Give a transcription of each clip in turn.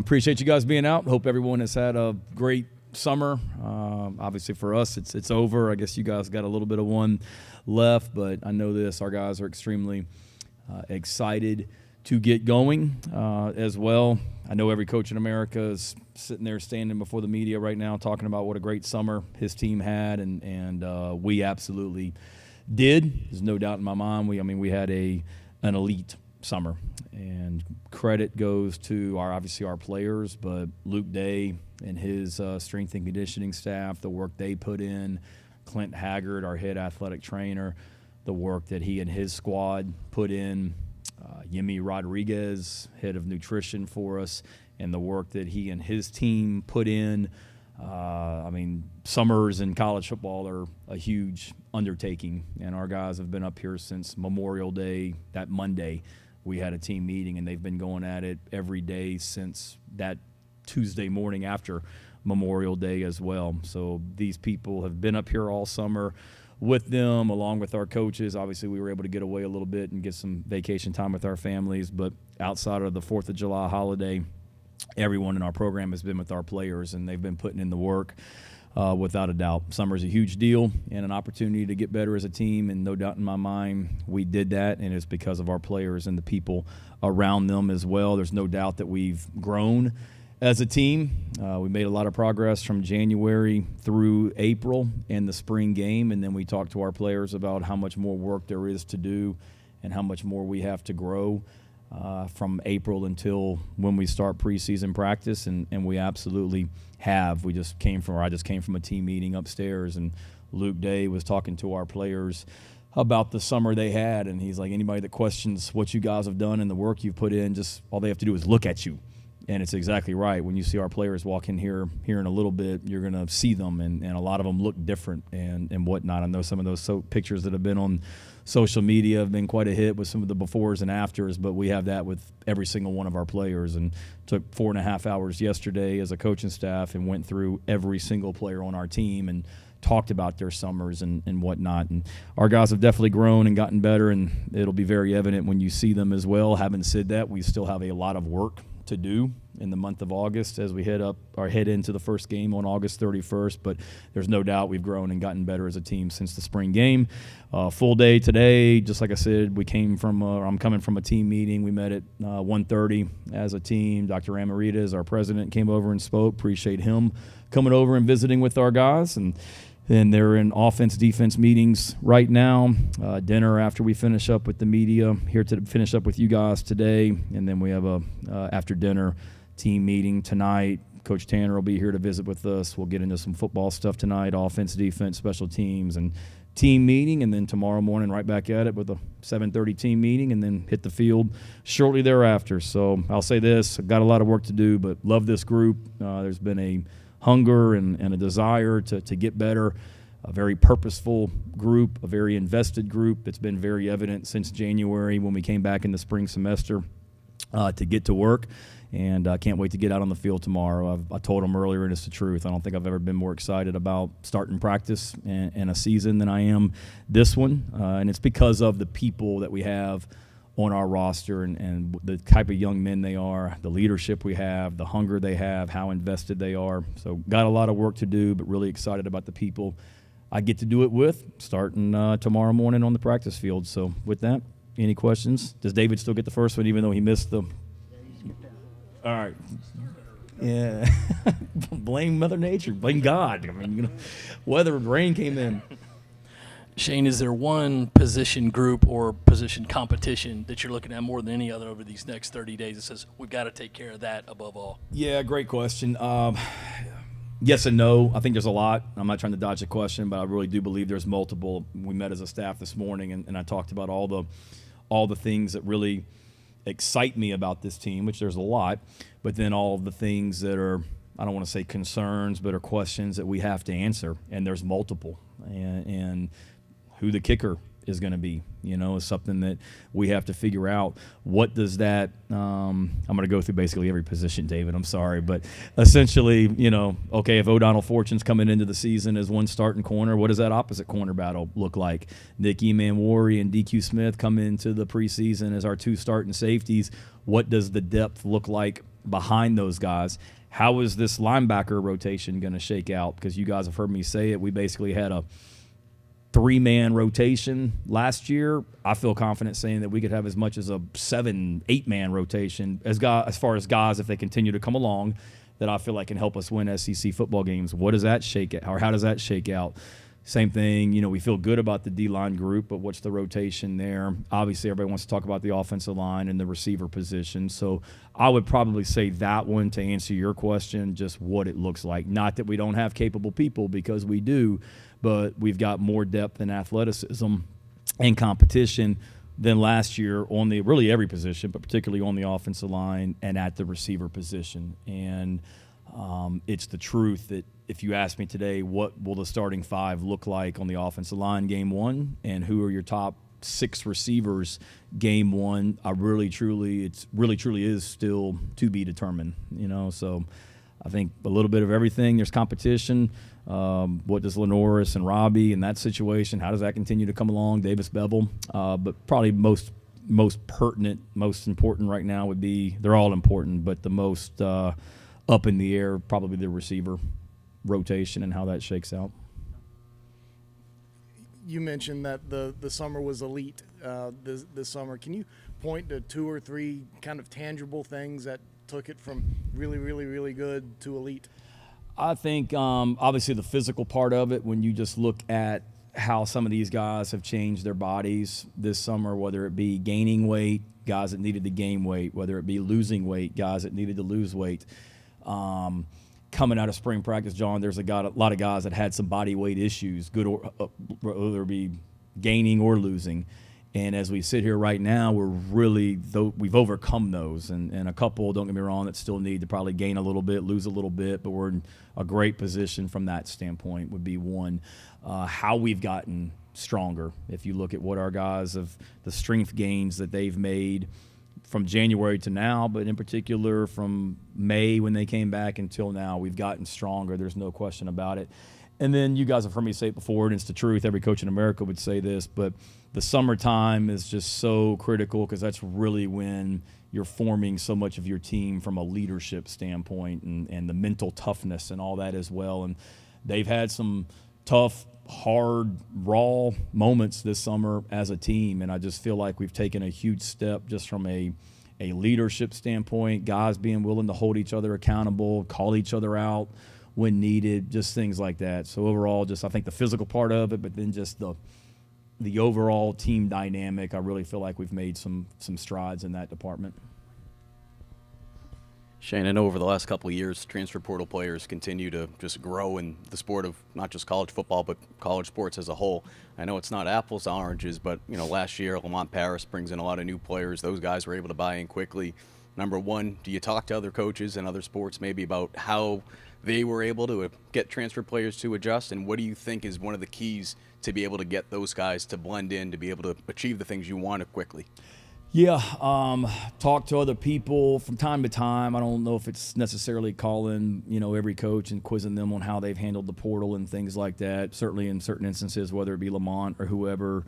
Appreciate you guys being out. Hope everyone has had a great summer. Obviously for us, it's over. I guess you guys got a little bit of one left, but I know this. Our guys are extremely excited to get going as well. I know every coach in America is sitting there standing before the media right now talking about what a great summer his team had, and we absolutely did. There's no doubt in my mind. We had an elite summer, and credit goes to our players, but Luke Day and his strength and conditioning staff, the work they put in, Clint Haggard, our head athletic trainer, the work that he and his squad put in, Yemi Rodriguez, head of nutrition for us, and the work that he and his team put in. Summers in college football are a huge undertaking, and our guys have been up here since Memorial Day, that Monday. We had a team meeting, and they've been going at it every day since that Tuesday morning after Memorial Day as well. So these people have been up here all summer with them, along with our coaches. Obviously, we were able to get away a little bit and get some vacation time with our families, but outside of the 4th of July holiday, everyone in our program has been with our players, and they've been putting in the work without a doubt. Summer's a huge deal and an opportunity to get better as a team, and no doubt in my mind we did that, and it's because of our players and the people around them as well. There's no doubt that we've grown as a team. We made a lot of progress from January through April in the spring game, and then we talked to our players about how much more work there is to do and how much more we have to grow from April until when we start preseason practice, and we absolutely have. I just came from a team meeting upstairs, and Luke Day was talking to our players about the summer they had, and he's like, anybody that questions what you guys have done and the work you've put in, just all they have to do is look at you. And it's exactly right. When you see our players walk in here in a little bit, you're going to see them, and a lot of them look different and whatnot. I know some of those pictures that have been on social media have been quite a hit with some of the befores and afters, but we have that with every single one of our players, and took 4.5 hours yesterday as a coaching staff and went through every single player on our team and talked about their summers and whatnot. And our guys have definitely grown and gotten better, and it'll be very evident when you see them as well. Having said that, we still have a lot of work to do in the month of August as we head into the first game on August 31st, but there's no doubt we've grown and gotten better as a team since the spring game. Full day today, just like I said, I'm coming from a team meeting. We met at 1:30 as a team. Dr. Amaritas, our president, came over and spoke. Appreciate him coming over and visiting with our guys, and they're in offense-defense meetings right now. Dinner after we finish up with the media, here to finish up with you guys today. And then we have a after-dinner team meeting tonight. Coach Tanner will be here to visit with us. We'll get into some football stuff tonight, offense, defense, special teams, and team meeting. And then tomorrow morning right back at it with a 7:30 team meeting, and then hit the field shortly thereafter. So I'll say this, I've got a lot of work to do, but love this group. There's been a hunger and a desire to get better, a very purposeful group, a very invested group. It's been very evident since January when we came back in the spring semester to get to work, and I can't wait to get out on the field tomorrow. I told them earlier, and it's the truth, I don't think I've ever been more excited about starting practice in a season than I am this one, and it's because of the people that we have on our roster and the type of young men they are, the leadership we have, the hunger they have, how invested they are. So got a lot of work to do, but really excited about the people I get to do it with starting tomorrow morning on the practice field. So with that, any questions? Does David still get the first one even though he missed the – all right. Yeah. Blame Mother Nature. Blame God. Weather, rain came in. Shane, is there one position group or position competition that you're looking at more than any other over these next 30 days that says we've got to take care of that above all? Yeah, great question. Yes and no. I think there's a lot. I'm not trying to dodge the question, but I really do believe there's multiple. We met as a staff this morning, and I talked about all the things that really excite me about this team, which there's a lot, but then all of the things that are, I don't want to say concerns, but are questions that we have to answer, and there's multiple. And who the kicker is going to be, is something that we have to figure out. What does that I'm going to go through basically every position, David, I'm sorry, but essentially, okay, if O'Donnell Fortune's coming into the season as one starting corner, what does that opposite corner battle look like? Nick Emanwari and DQ Smith come into the preseason as our two starting safeties. What does the depth look like behind those guys. How is this linebacker rotation going to shake out? Because you guys have heard me say it. We basically had a 3-man rotation last year. I feel confident saying that we could have as much as a 7-8-man rotation as far as guys, if they continue to come along, that I feel like can help us win SEC football games. What does that shake out? Or how does that shake out? Same thing, we feel good about the D-line group, but what's the rotation there? Obviously, everybody wants to talk about the offensive line and the receiver position. So I would probably say that one to answer your question, just what it looks like. Not that we don't have capable people, because we do, but we've got more depth and athleticism and competition than last year on really every position, but particularly on the offensive line and at the receiver position. And it's the truth that if you ask me today, what will the starting 5 look like on the offensive line game 1, and who are your top 6 receivers game 1, it really truly is still to be determined. So I think a little bit of everything. There's competition. What does Lenoris and Robbie in that situation? How does that continue to come along? Davis Bevel, but probably most pertinent, most important right now would be, they're all important, but the most up in the air probably the receiver rotation and how that shakes out. You mentioned that the summer was elite this summer. Can you point to 2 or 3 kind of tangible things that took it from really, really, really good to elite? I think obviously the physical part of it, when you just look at how some of these guys have changed their bodies this summer, whether it be gaining weight, guys that needed to gain weight, whether it be losing weight, guys that needed to lose weight. Coming out of spring practice, John, there's a lot of guys that had some body weight issues, good or whether it be gaining or losing. And as we sit here right now, we've overcome those. And a couple, don't get me wrong, that still need to probably gain a little bit, lose a little bit, but we're in a great position from that standpoint would be one. How we've gotten stronger. If you look at what our guys the strength gains that they've made from January to now, but in particular from May when they came back until now, we've gotten stronger. There's no question about it. And then you guys have heard me say it before, and it's the truth. Every coach in America would say this, but the summertime is just so critical because that's really when you're forming so much of your team from a leadership standpoint and the mental toughness and all that as well. And they've had some tough, hard, raw moments this summer as a team, and I just feel like we've taken a huge step just from a leadership standpoint, guys being willing to hold each other accountable, call each other out when needed, just things like that. So overall, just I think the physical part of it, but then just the overall team dynamic, I really feel like we've made some strides in that department. Shane, I know over the last couple of years, transfer portal players continue to just grow in the sport of not just college football, but college sports as a whole. I know it's not apples to oranges, but last year Lamont Paris brings in a lot of new players. Those guys were able to buy in quickly. Number one, do you talk to other coaches in other sports maybe about how they were able to get transfer players to adjust, and what do you think is one of the keys to be able to get those guys to blend in, to be able to achieve the things you wanted quickly? Yeah, talk to other people from time to time. I don't know if it's necessarily calling, every coach and quizzing them on how they've handled the portal and things like that. Certainly in certain instances, whether it be Lamont or whoever,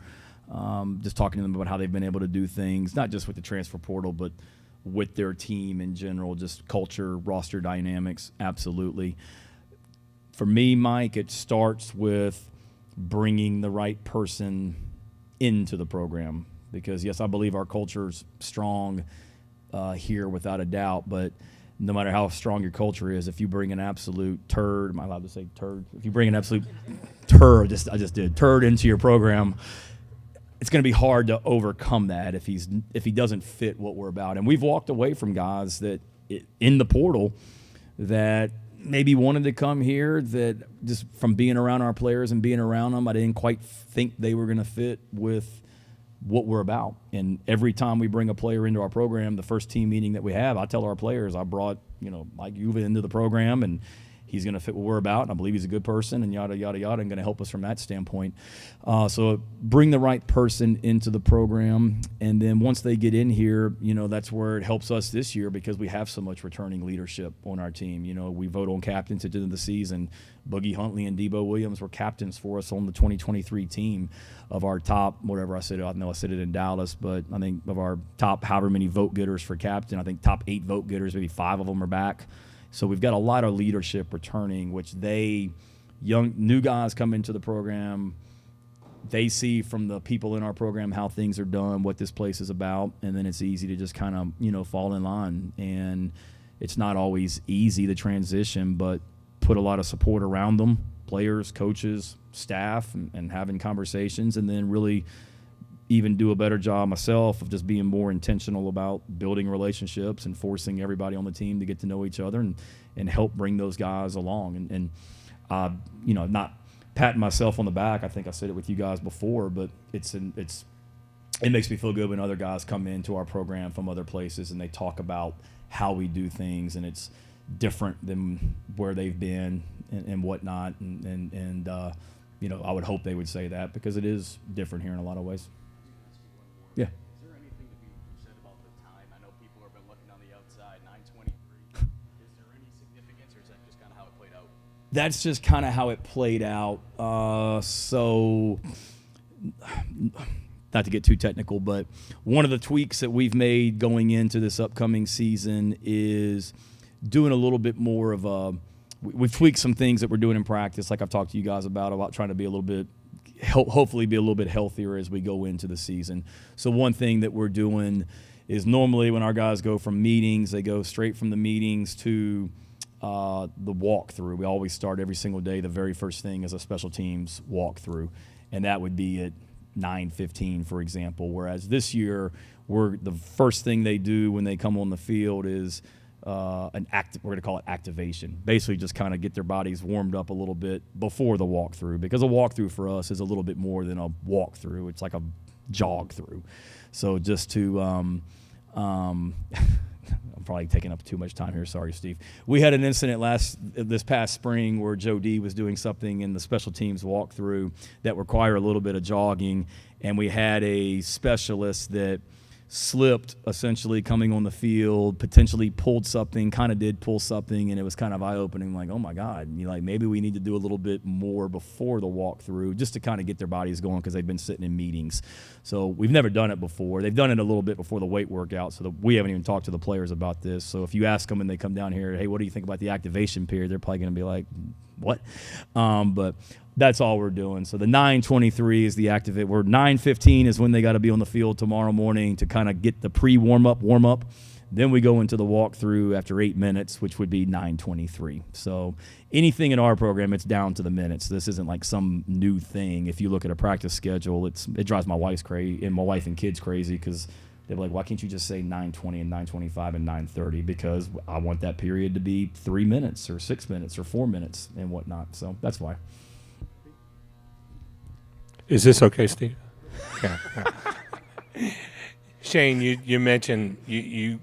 just talking to them about how they've been able to do things, not just with the transfer portal, but with their team in general, just culture, roster dynamics, absolutely. For me, Mike, it starts with bringing the right person into the program. Because, yes, I believe our culture's strong here without a doubt, but no matter how strong your culture is, if you bring an absolute turd, am I allowed to say turd? If you bring an absolute turd, I just did turd into your program, it's going to be hard to overcome that if he doesn't fit what we're about. And we've walked away from guys that in the portal that maybe wanted to come here, that just from being around our players and being around them, I didn't quite think they were going to fit with what we're about. And every time we bring a player into our program, the first team meeting that we have, I tell our players, I brought, Mike Uva into the program, and he's going to fit what we're about, and I believe he's a good person, and yada, yada, yada, and going to help us from that standpoint. So bring the right person into the program, and then once they get in here, that's where it helps us this year because we have so much returning leadership on our team. We vote on captains at the end of the season. Boogie Huntley and Debo Williams were captains for us on the 2023 team of our top, whatever I said. I know I said it in Dallas, but I think of our top however many vote getters for captain, I think top 8 vote getters, maybe 5 of them are back. So we've got a lot of leadership returning, which new guys come into the program, they see from the people in our program how things are done, what this place is about, and then it's easy to just kind of, fall in line. And it's not always easy, the transition, but put a lot of support around them, players, coaches, staff, and having conversations, and then really even do a better job myself of just being more intentional about building relationships and forcing everybody on the team to get to know each other and help bring those guys along. And not patting myself on the back. I think I said it with you guys before, but it makes me feel good when other guys come into our program from other places and they talk about how we do things, and it's different than where they've been and whatnot. And I would hope they would say that because it is different here in a lot of ways. Yeah. Is there anything to be said about the time? I know people have been looking on the outside, 9:23. Is there any significance, or is that just kind of how it played out? That's just kind of how it played out. So, not to get too technical, but one of the tweaks that we've made going into this upcoming season is doing a little bit more of we've tweaked some things that we're doing in practice, like I've talked to you guys about trying to be a little bit, hopefully be a little bit healthier as we go into the season. So one thing that we're doing is normally when our guys go from meetings, they go straight from the meetings to the walkthrough. We always start every single day. The very first thing is a special teams walkthrough, and that would be at 9:15, for example. Whereas this year, the first thing they do when they come on the field is we're going to call it activation. Basically, just kind of get their bodies warmed up a little bit before the walkthrough, because a walkthrough for us is a little bit more than a walkthrough. It's like a jog through. So just to I'm probably taking up too much time here. Sorry, Steve. We had an incident this past spring where Joe D was doing something in the special teams walkthrough that required a little bit of jogging, and we had a specialist that slipped essentially coming on the field, potentially pulled something, kind of did pull something, and it was kind of eye-opening, like, oh my God, maybe we need to do a little bit more before the walkthrough just to kind of get their bodies going, because they've been sitting in meetings. So we've never done it before. They've done it a little bit before the weight workout, so we haven't even talked to the players about this. So if you ask them and they come down here, hey, what do you think about the activation period? They're probably going to be like, what? But that's all we're doing. So the 9:23 is the activate. 9:15 is when they got to be on the field tomorrow morning to kind of get the warm up. Then we go into the walkthrough after 8 minutes, which would be 9:23. So anything in our program, it's down to the minutes. This isn't like some new thing. If you look at a practice schedule, it drives my wife and kids crazy, because they're like, why can't you just say 9:20 and 9:25 and 9:30? Because I want that period to be 3 minutes or 6 minutes or 4 minutes and whatnot. So that's why. Is this okay, Steve? Yeah. Shane, you mentioned, you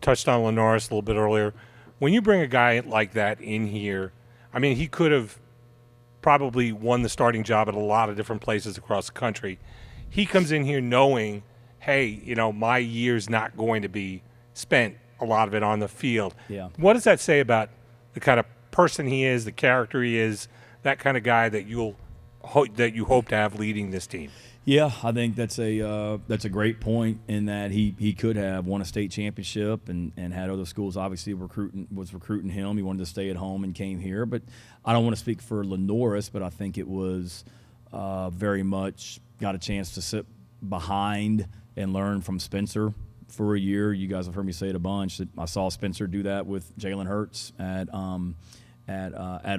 touched on Lenoris a little bit earlier. When you bring a guy like that in here, I mean, he could have probably won the starting job at a lot of different places across the country. He comes in here knowing, hey, my year's not going to be spent, a lot of it, on the field. Yeah. What does that say about the kind of person he is, the character he is, that kind of guy that you hope to have leading this team? Yeah, I think that's a great point, in that he could have won a state championship and had other schools obviously recruiting him. He wanted to stay at home and came here. But I don't want to speak for Lenoris, but I think it was very much got a chance to sit behind and learn from Spencer for a year. You guys have heard me say it a bunch. That I saw Spencer do that with Jalen Hurts at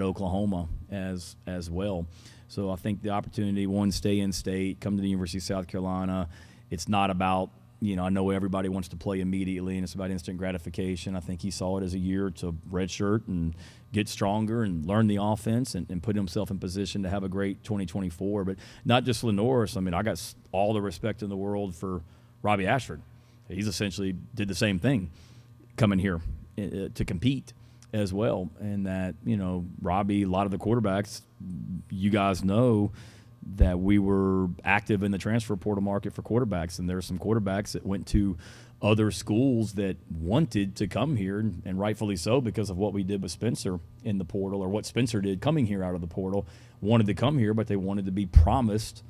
Oklahoma as well. So I think the opportunity, one, stay in state, come to the University of South Carolina. It's not about, I know everybody wants to play immediately and it's about instant gratification. I think he saw it as a year to redshirt and get stronger and learn the offense and put himself in position to have a great 2024. But not just Lenoris. I mean, I got all the respect in the world for Robbie Ashford. He's essentially did the same thing coming here to compete. as well. And that, Robbie, a lot of the quarterbacks, you guys know that we were active in the transfer portal market for quarterbacks. And there are some quarterbacks that went to other schools that wanted to come here, and rightfully so because of what we did with Spencer in the portal, or what Spencer did coming here out of the portal, wanted to come here, but they wanted to be promised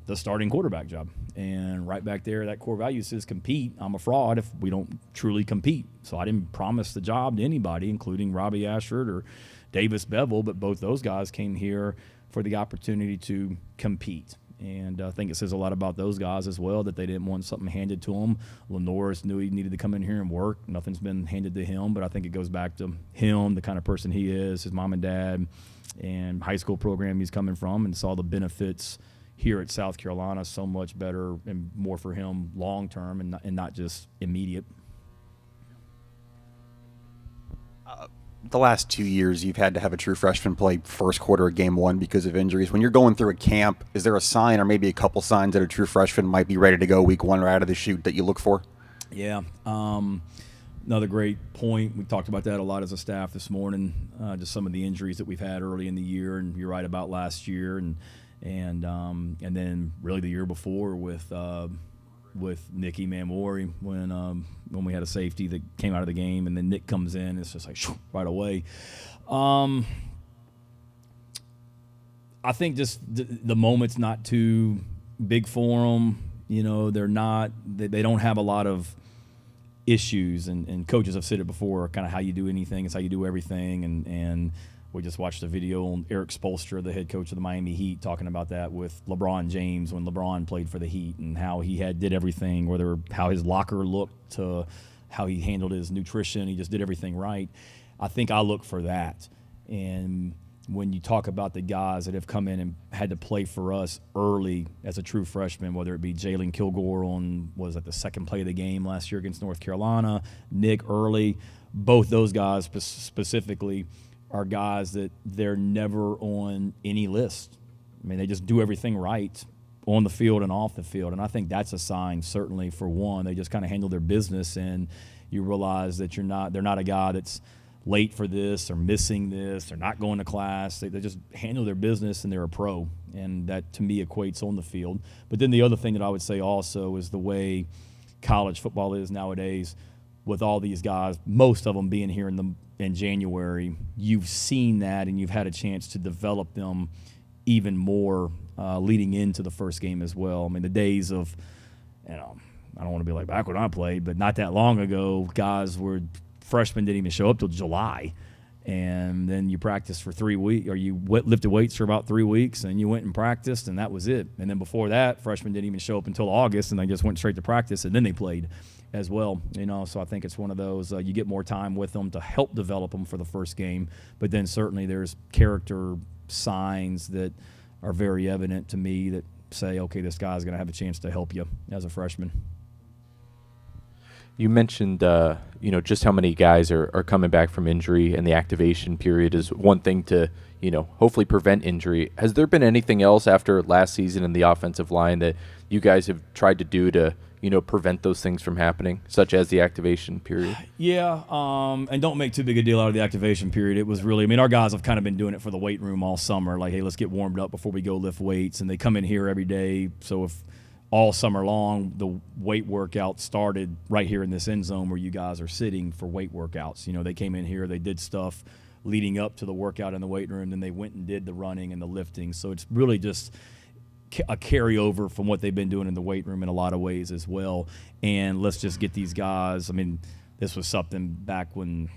the starting quarterback job. And right back there, that core value says compete. I'm a fraud if we don't truly compete. So I didn't promise the job to anybody, including Robbie Ashford or Davis Bevel, but both those guys came here for the opportunity to compete. And I think it says a lot about those guys as well, that they didn't want something handed to them. Lenoris knew he needed to come in here and work. Nothing's been handed to him, but I think it goes back to him, the kind of person he is, his mom and dad, and high school program he's coming from, and saw the benefits here at South Carolina so much better and more for him long term, and not just immediate. The last 2 years, you've had to have a true freshman play first quarter of game one because of injuries. When you're going through a camp, is there a sign or maybe a couple signs that a true freshman might be ready to go week one or out of the chute that you look for? Yeah. Another great point. We talked about that a lot as a staff this morning, just some of the injuries that we've had early in the year, and you're right about last year, and then really the year before with Nicky Mamori when we had a safety that came out of the game, and then Nick comes in. It's just like right away. I think just the moment's not too big for them. They don't have a lot of issues, and coaches have said it before, kind of how you do anything is how you do everything, and we just watched a video on Eric Spoelstra, the head coach of the Miami Heat, talking about that with LeBron James when LeBron played for the Heat, and how he did everything, how his locker looked to how he handled his nutrition. He just did everything right. I think I look for that. And when you talk about the guys that have come in and had to play for us early as a true freshman, whether it be Jalen Kilgore was at the second play of the game last year against North Carolina, Nick early, both those guys specifically are guys that they're never on any list. I mean, they just do everything right on the field and off the field. And I think that's a sign, certainly, for one. They just kind of handle their business, and you realize that they're not a guy that's late for this or missing this or not going to class. They just handle their business, and they're a pro. And that, to me, equates on the field. But then the other thing that I would say also is the way college football is nowadays, with all these guys, most of them being here in January, you've seen that, and you've had a chance to develop them even more leading into the first game as well. I mean, the days of, I don't want to be like back when I played, but not that long ago, freshmen didn't even show up till July. And then you practiced for 3 weeks, or you lifted weights for about 3 weeks, and you went and practiced, and that was it. And then before that, freshmen didn't even show up until August, and they just went straight to practice, and then they played as well. So I think it's one of those, you get more time with them to help develop them for the first game. But then certainly there's character signs that are very evident to me that say, okay, this guy's going to have a chance to help you as a freshman. You mentioned, just how many guys are coming back from injury, and the activation period is one thing to, hopefully prevent injury. Has there been anything else after last season in the offensive line that you guys have tried to do to, prevent those things from happening, such as the activation period? Yeah, and don't make too big a deal out of the activation period. It was really, our guys have kind of been doing it for the weight room all summer. Like, hey, let's get warmed up before we go lift weights. And they come in here every day. So if all summer long, the weight workout started right here in this end zone where you guys are sitting for weight workouts. They came in here, they did stuff leading up to the workout in the weight room, then they went and did the running and the lifting. So it's really just a carryover from what they've been doing in the weight room in a lot of ways as well. And let's just get these guys. This was something back when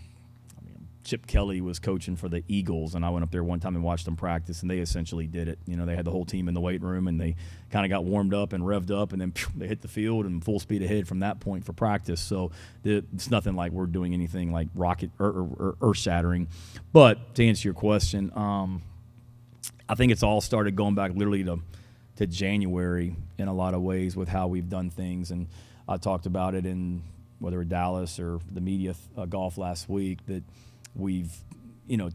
Chip Kelly was coaching for the Eagles, and I went up there one time and watched them practice, and they essentially did it. They had the whole team in the weight room, and they kind of got warmed up and revved up, and then they hit the field and full speed ahead from that point for practice. So it's nothing like we're doing anything like rocket or earth-shattering. But to answer your question, I think it's all started going back literally to January in a lot of ways with how we've done things. And I talked about it in whether Dallas or the media golf last week, that we've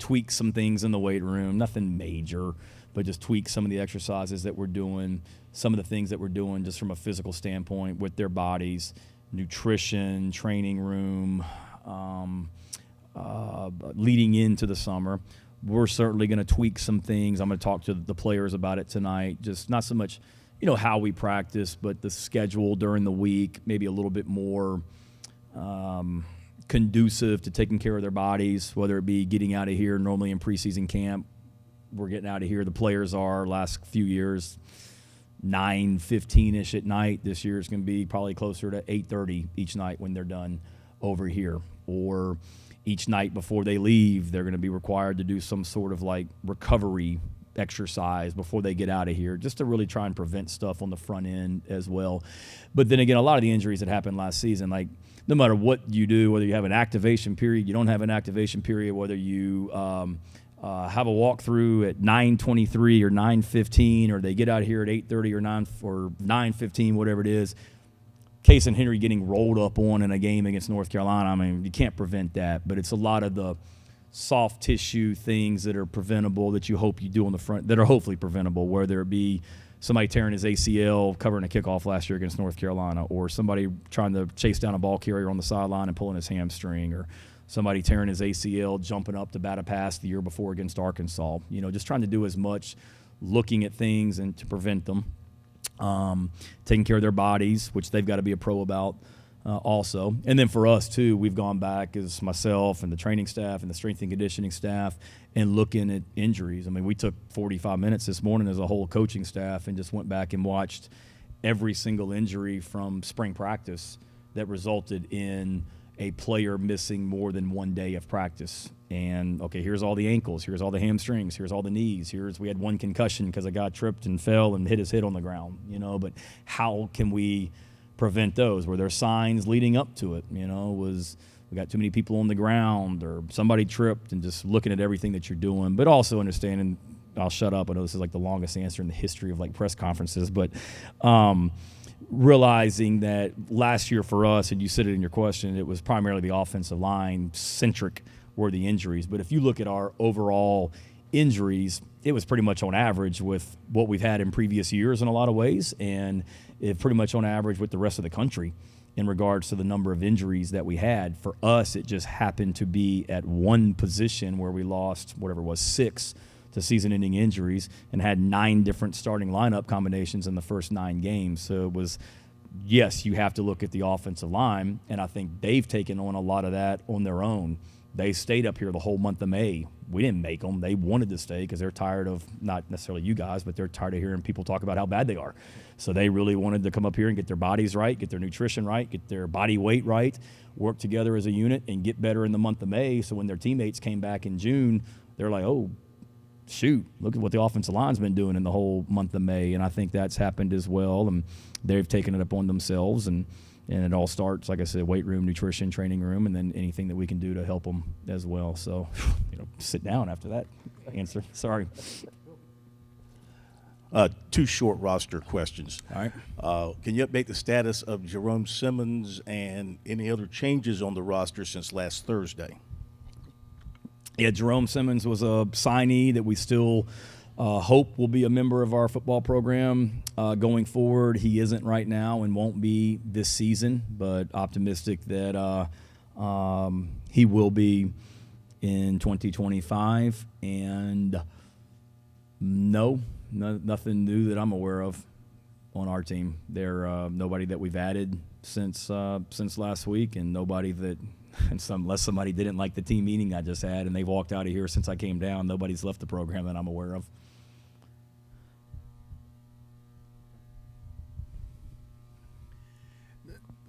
tweaked some things in the weight room, nothing major, but just tweak some of the exercises that we're doing, some of the things that we're doing just from a physical standpoint with their bodies, nutrition, training room, leading into the summer. We're certainly going to tweak some things. I'm going to talk to the players about it tonight. Just not so much, how we practice, but the schedule during the week, maybe a little bit more conducive to taking care of their bodies, whether it be getting out of here. Normally in preseason camp, we're getting out of here. The players are last few years 9:15ish at night. This year it's going to be probably closer to 8:30 each night when they're done over here. Or each night before they leave, they're going to be required to do some sort of like recovery exercise before they get out of here, just to really try and prevent stuff on the front end as well. But then again, a lot of the injuries that happened last season, like no matter what you do, whether you have an activation period, you don't have an activation period, whether you have a walkthrough at 9:23 or 9:15, or they get out of here at 8:30 or 9:15, whatever it is. Case and Henry getting rolled up on in a game against North Carolina, I mean, you can't prevent that, but it's a lot of the soft tissue things that are preventable that you hope you do on the front that are hopefully preventable, whether it be somebody tearing his ACL covering a kickoff last year against North Carolina, or somebody trying to chase down a ball carrier on the sideline and pulling his hamstring, or somebody tearing his ACL jumping up to bat a pass the year before against Arkansas. Just trying to do as much looking at things and to prevent them. Taking care of their bodies, which they've got to be a pro about also. And then for us, too, we've gone back as myself and the training staff and the strength and conditioning staff and looking at injuries. I mean, we took 45 minutes this morning as a whole coaching staff and just went back and watched every single injury from spring practice that resulted in a player missing more than 1 day of practice. And, okay, here's all the ankles, here's all the hamstrings, here's all the knees, we had one concussion because a guy tripped and fell and hit his head on the ground, but how can we prevent those? Were there signs leading up to it? Was we got too many people on the ground or somebody tripped, and just looking at everything that you're doing, but also understanding, I'll shut up, I know this is like the longest answer in the history of like press conferences, but realizing that last year for us, and you said it in your question, it was primarily the offensive line centric were the injuries. But if you look at our overall injuries, it was pretty much on average with what we've had in previous years in a lot of ways, and it pretty much on average with the rest of the country in regards to the number of injuries that we had. For us, it just happened to be at one position where we lost, whatever it was, 6 to season-ending injuries and had 9 different starting lineup combinations in the first 9 games. So it was, yes, you have to look at the offensive line, and I think they've taken on a lot of that on their own. They stayed up here the whole month of May. We didn't make them. They wanted to stay because they're tired of, not necessarily you guys, but they're tired of hearing people talk about how bad they are. So they really wanted to come up here and get their bodies right, get their nutrition right, get their body weight right, work together as a unit, and get better in the month of May. So when their teammates came back in June, they're like, oh, shoot, look at what the offensive line's been doing in the whole month of May. And I think that's happened as well. And they've taken it upon themselves. And it all starts, like I said, weight room, nutrition, training room, and then anything that we can do to help them as well. So, sit down after that answer. Sorry. 2 short roster questions. All right. Can you update the status of Jerome Simmons and any other changes on the roster since last Thursday? Yeah, Jerome Simmons was a signee that we still hope will be a member of our football program going forward. He isn't right now and won't be this season, but optimistic that he will be in 2025. And nothing new that I'm aware of on our team. They're nobody that we've added since last week, and nobody that – unless somebody didn't like the team meeting I just had and they've walked out of here since I came down, nobody's left the program that I'm aware of.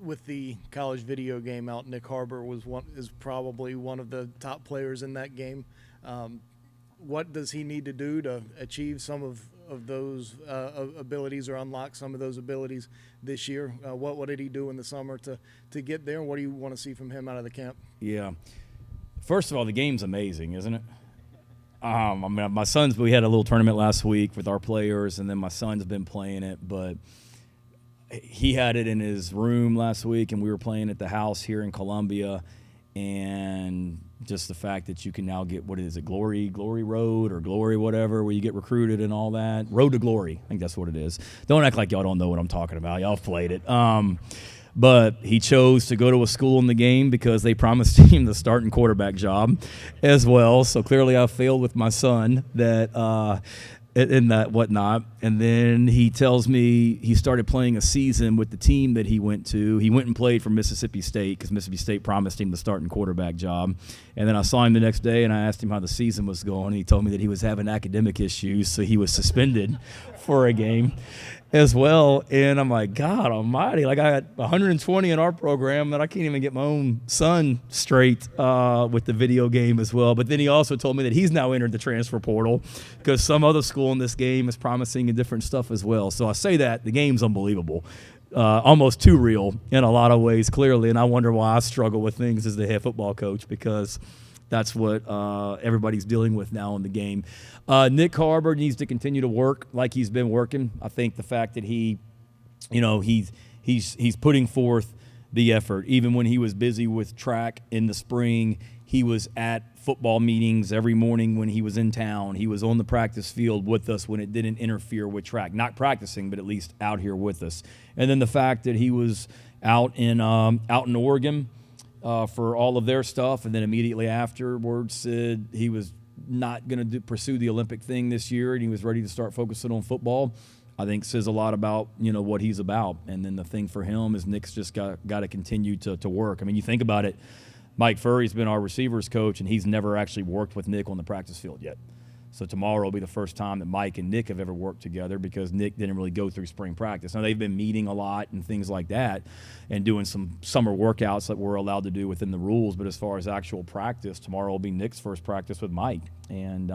With the college video game out, Nick Harbor is probably one of the top players in that game. What does he need to do to achieve some of those abilities or unlock some of those abilities this year? What did he do in the summer to get there? What do you want to see from him out of the camp? Yeah. First of all, the game's amazing, isn't it? I mean, we had a little tournament last week with our players, and then my son's been playing it, but he had it in his room last week, and we were playing at the house here in Columbia, and just the fact that you can now get, what is it, Glory Road or Glory whatever, where you get recruited and all that. Road to Glory, I think that's what it is. Don't act like y'all don't know what I'm talking about. Y'all have played it. But he chose to go to a school in the game because they promised him the starting quarterback job as well. So clearly I failed with my son in that whatnot. And then he tells me he started playing a season with the team that he went to. He went and played for Mississippi State because Mississippi State promised him the starting quarterback job. And then I saw him the next day, and I asked him how the season was going. And he told me that he was having academic issues, so he was suspended for a game as well. And I'm like, God almighty, like I got 120 in our program that I can't even get my own son straight with the video game as well. But then he also told me that he's now entered the transfer portal because some other school in this game is promising a different stuff as well. So I say that the game's unbelievable, almost too real in a lot of ways, clearly. And I wonder why I struggle with things as the head football coach, because that's what everybody's dealing with now in the game. Nick Harbor needs to continue to work like he's been working. I think the fact that he's putting forth the effort. Even when he was busy with track in the spring, he was at football meetings every morning when he was in town. He was on the practice field with us when it didn't interfere with track. Not practicing, but at least out here with us. And then the fact that he was out in Oregon for all of their stuff, and then immediately afterwards said he was not going to pursue the Olympic thing this year, and he was ready to start focusing on football, I think says a lot about, what he's about. And then the thing for him is Nick's just got to continue to work. I mean, you think about it, Mike Furry's been our receivers coach, and he's never actually worked with Nick on the practice field yet. So tomorrow will be the first time that Mike and Nick have ever worked together because Nick didn't really go through spring practice. Now, they've been meeting a lot and things like that and doing some summer workouts that we're allowed to do within the rules. But as far as actual practice, tomorrow will be Nick's first practice with Mike. And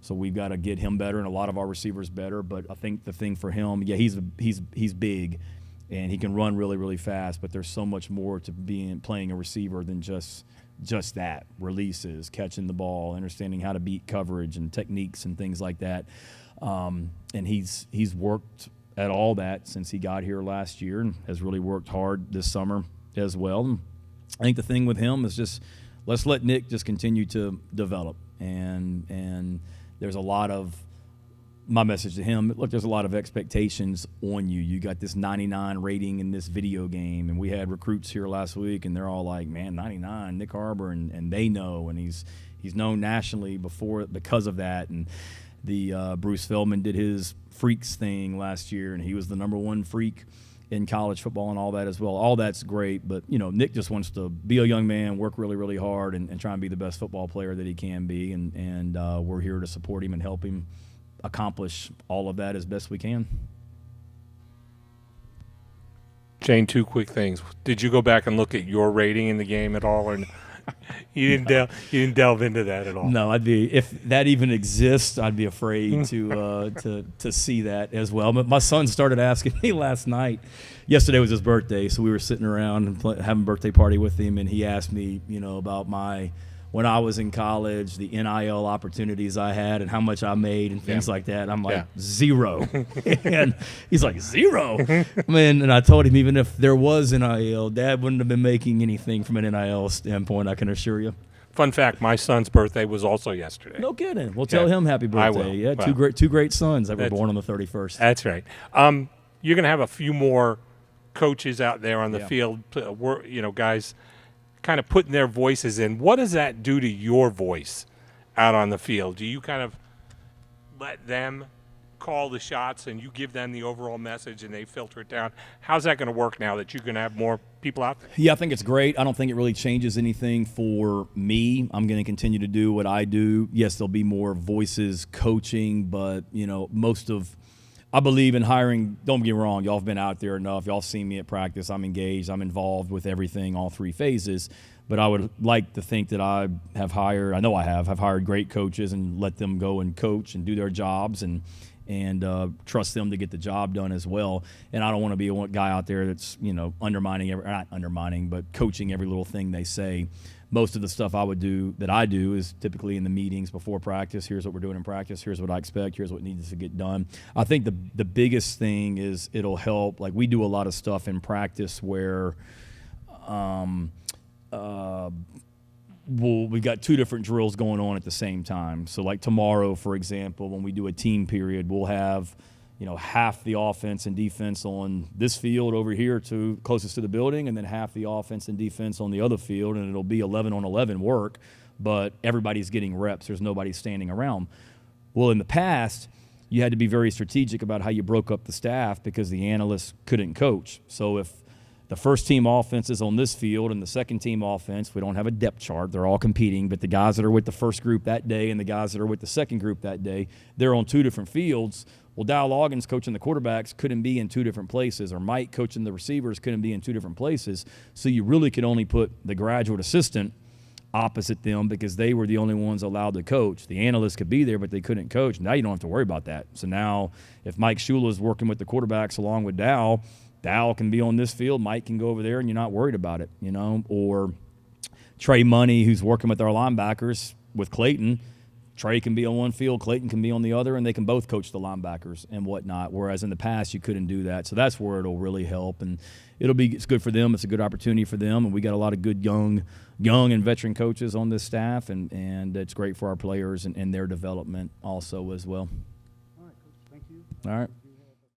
so we've got to get him better and a lot of our receivers better. But I think the thing for him, he's big and he can run really, really fast. But there's so much more to playing a receiver than just that, releases, catching the ball, understanding how to beat coverage and techniques and things like that. And he's worked at all that since he got here last year and has really worked hard this summer as well. I think the thing with him is just let's let Nick just continue to develop. And there's a lot of my message to him, look, there's a lot of expectations on you. You got this 99 rating in this video game, and we had recruits here last week, and they're all like, man, 99, Nick Harbor, and they know, and he's known nationally because of that. And the Bruce Feldman did his freaks thing last year, and he was the number one freak in college football and all that as well. All that's great, but, Nick just wants to be a young man, work really, really hard, and try and be the best football player that he can be, and we're here to support him and help him accomplish all of that as best we can. Shane, two quick things. Did you go back and look at your rating in the game at all, or you didn't delve into that at all? No, if that even exists, I'd be afraid to see that as well. But my son started asking me last night. Yesterday was his birthday, so we were sitting around and having a birthday party with him, and he asked me, about when I was in college, the NIL opportunities I had and how much I made and things like that. I'm like, zero. And he's like, zero? And I told him even if there was NIL, Dad wouldn't have been making anything from an NIL standpoint, I can assure you. Fun fact, my son's birthday was also yesterday. No kidding. Well, tell him happy birthday. I will. Yeah, Well, two great sons that were born on the 31st. That's right. You're going to have a few more coaches out there on the field, guys kind of putting their voices in. What does that do to your voice out on the field? Do you kind of let them call the shots and you give them the overall message and they filter it down? How's that going to work now that you're going to have more people out there? Yeah, I think it's great. I don't think it really changes anything for me. I'm going to continue to do what I do. Yes, there'll be more voices coaching, but, I believe in hiring. Don't get me wrong. Y'all have been out there enough. Y'all have seen me at practice. I'm engaged. I'm involved with everything, all three phases. But I would like to think that I know I have hired great coaches and let them go and coach and do their jobs and trust them to get the job done as well. And I don't want to be a guy out there that's, not undermining, but coaching every little thing they say. Most of the stuff I do is typically in the meetings before practice. Here's what we're doing in practice. Here's what I expect. Here's what needs to get done. I think the biggest thing is it'll help. Like we do a lot of stuff in practice where we've got two different drills going on at the same time. So like tomorrow, for example, when we do a team period, we'll have half the offense and defense on this field over here to closest to the building, and then half the offense and defense on the other field, and it'll be 11 on 11 work, but everybody's getting reps. There's nobody standing around. Well, in the past, you had to be very strategic about how you broke up the staff because the analysts couldn't coach. So if the first team offense is on this field and the second team offense, we don't have a depth chart. They're all competing, but the guys that are with the first group that day and the guys that are with the second group that day, they're on 2 different fields. Well, Dow Loggins coaching the quarterbacks couldn't be in 2 different places, or Mike coaching the receivers couldn't be in 2 different places. So you really could only put the graduate assistant opposite them because they were the only ones allowed to coach. The analysts could be there, but they couldn't coach. Now you don't have to worry about that. So now if Mike Shula is working with the quarterbacks along with Dow can be on this field, Mike can go over there, and you're not worried about it, Or Trey Money, who's working with our linebackers with Clayton, Trey can be on one field, Clayton can be on the other, and they can both coach the linebackers and whatnot, whereas in the past you couldn't do that. So that's where it'll really help, and it's good for them. It's a good opportunity for them, and we got a lot of good young and veteran coaches on this staff, and it's great for our players and their development also as well. All right, Coach. Thank you. All right.